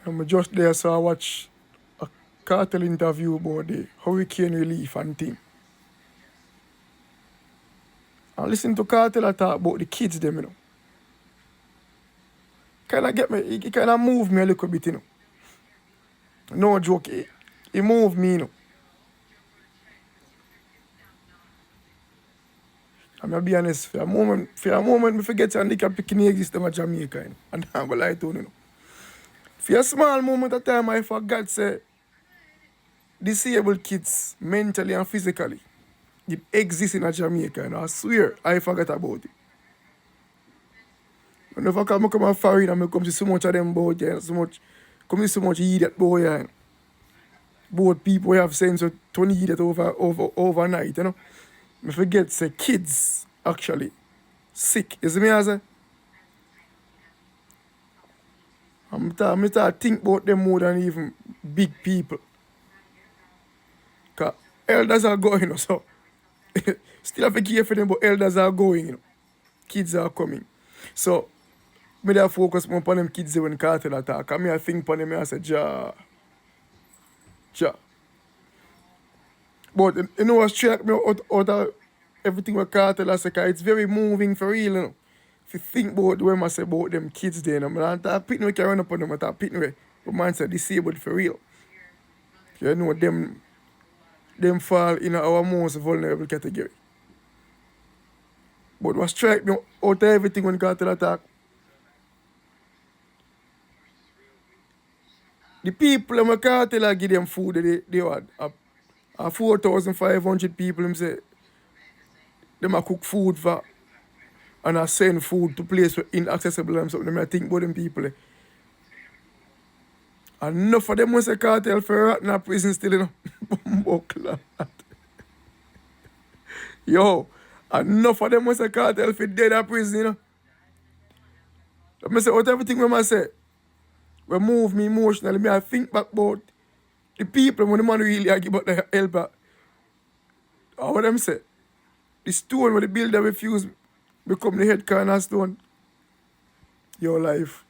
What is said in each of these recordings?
I'm just there, so I watch a Kartel interview about the hurricane relief and thing. I listen to Kartel talk about the kids them, you know. It kind of move me a little bit, you know. No joke, it move me, you know. I'm gonna be honest, for a moment, me forget and they can pick any exist in Jamaica, you know. And I'm gonna lie to you, you know. For a small moment of time, I forgot say disabled kids, mentally and physically, it exists in Jamaica, and I swear I forgot about it. Whenever I come a foreign and I come see so much of them boy, yeah, so much idiot boy, yeah. Both people have sense of 20 idiot overnight, you know. I forget say kids actually sick. You see me as I think about them more than even big people. Cause elders are going, you know, so still have to care for them, but elders are going, you know. Kids are coming. So me there focus more on them kids when Kartel attack. And me I think upon them, I say, ja. But you know what struck me out of everything with Kartel, I say, it's very moving for real, you know. If you think about the way I say about them kids there, you know, I thought pitting we can run up on them, I thought pitting we, but man said disabled for real. You know, them fall in our most vulnerable category. But what struck me out of everything when Kartel attack, the people in my Kartel give them food, they had 4,500 people, them say, them a cook food for, and I send food to places inaccessible and something. I think about them people. And enough of them was a Kartel for rat in a prison still, you know. Bumbo Yo, enough of them was a Kartel for dead in prison, you know. I say, out everything when I say, we move me emotionally, I think back about the people when the man really give out the help. Or what them say, the stone where the builder refused become the head cornerstone. Your life.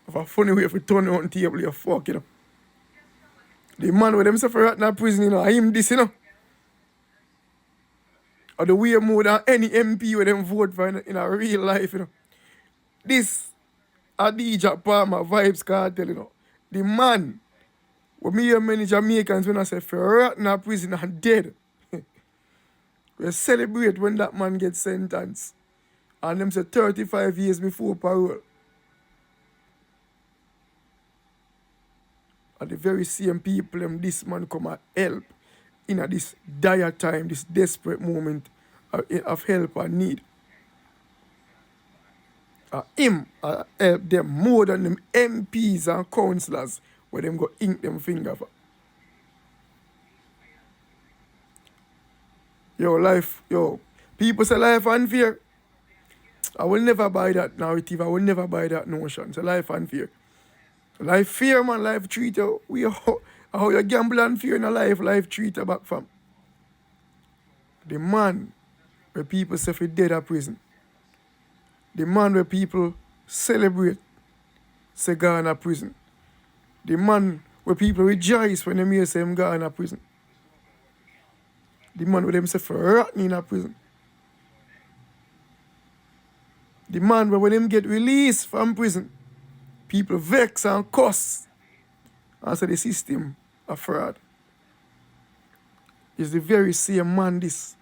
If a funny way if you turn on the table, you fuck, you know. The man with them suffer rat in a prison, you know, I him this, you know. Or the way more than any MP with them vote for in a real life, you know. This Adija Palmer Vybz Kartel, you know. The man, when me hear many Jamaicans when I say for rat in a prison and dead, we celebrate when that man gets sentenced. And them say 35 years before parole. And the very same people this man come and help in this dire time, this desperate moment of help and need. Him help them more than them MPs and councillors where them go ink them finger for. People say life unfair. I will never buy that narrative. I will never buy that notion. It's life unfair. Life fair, man. Life treat you. How you gamble and fear in a life treat you back from. The man where people say for dead at prison. The man where people celebrate say gone to prison. The man where people rejoice when they hear say him gone to prison. The man where them say for rotten in a prison. The man where when them get released from prison, people vex and cuss and say the system a fraud. It's the very same man this.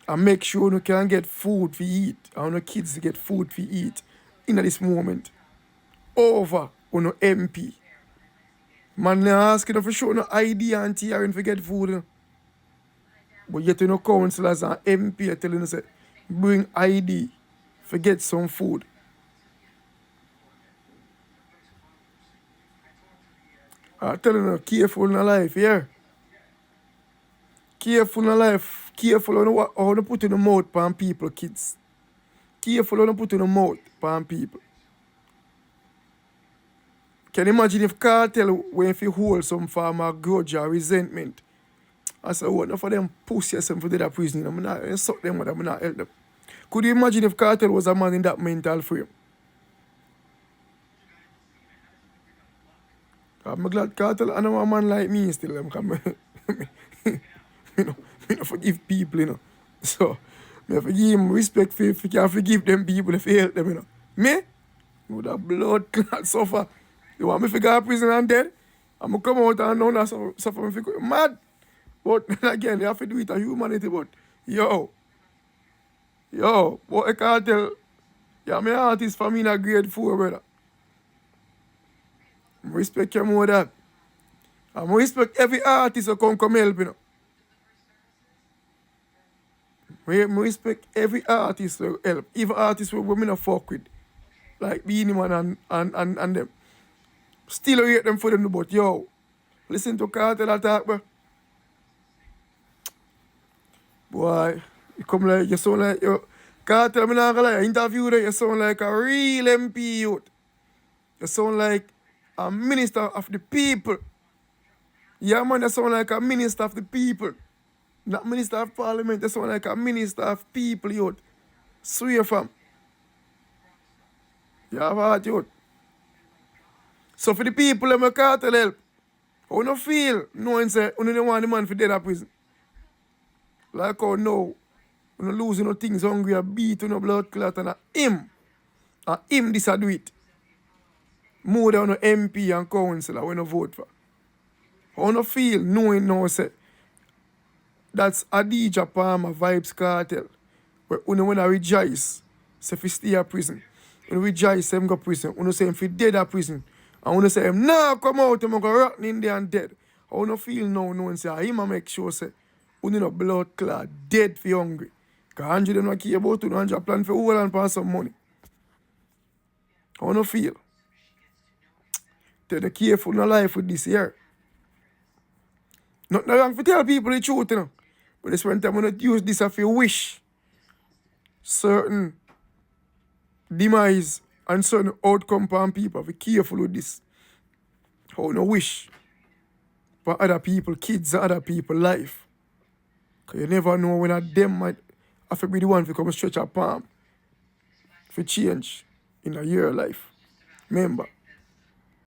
And make sure you can get food to eat, and your kids get food to eat in this moment. Over on no MP. Man now asking for sure no ID and TRN to get food. You know? But yet you know councillors and MP are telling us bring ID to get some food. I'm telling you, careful in life, yeah. Careful in life. Careful on how you put in the mouth on people, kids. Careful on you put in the mouth on people. Can you imagine if Kartel when if you hold some form of grudge or resentment? I said, what enough of them push yourself for that prison? I'm not suck them, I'm not help them. Could you imagine if Kartel was a man in that mental frame? I'm glad Kartel and a man like me still. Because me no forgive people, you know. So, me forgive him respect for if you can forgive them people if you help them, you know. Me? With a blood clot suffer. You want me to go to prison and dead? I'm going to come out and now suffer me for mad. But again, you have to do it on humanity, but yo, what I can't tell, yeah, my artist for me in a grade 4, brother. I respect you more than that. I respect every artist who come help, you know. I respect every artist who help, even artists who me not fuck with. Like Beanie Man and them. Still rate them for them, but yo, listen to Kartel attack, bro. Boy, you come like, you sound like, yo, Kartel, I'm not gonna lie, interview there, you sound like a real MP youth. You sound like a minister of the people. Yeah, man, you sound like a minister of the people. Not minister of parliament, you sound like a minister of people, youth. Swear fam. You have a heart, youth. So for the people, let me Kartel help. How you feel knowing say you don't want the man for dead at prison? Like how now, you losing no things hungry, a beat no blood clot and him this a do it. More than no MP and councillor when you vote for. How you feel knowing now say that's Adija Palmer Vybz Kartel. Where you when I rejoice, say if he stay at prison. When rejoice, say him go prison. When you say him fi dead at prison. And when you say him nah come out, him go rotten in there and dead. How you feel now knowing say him a make sure say you no blood clot dead for hungry. Because Andrew them not care about you, Andrew plan for all and pass some money. How you feel? Take the careful in life with this here. Not wrong to tell people the truth, you know. But this one time when you use this if you wish certain demise and certain outcome for people. Be careful with this. How you wish for other people, kids and other people life. Because you never know when a them might have to be the one to come stretch a palm for change in a year life. Remember.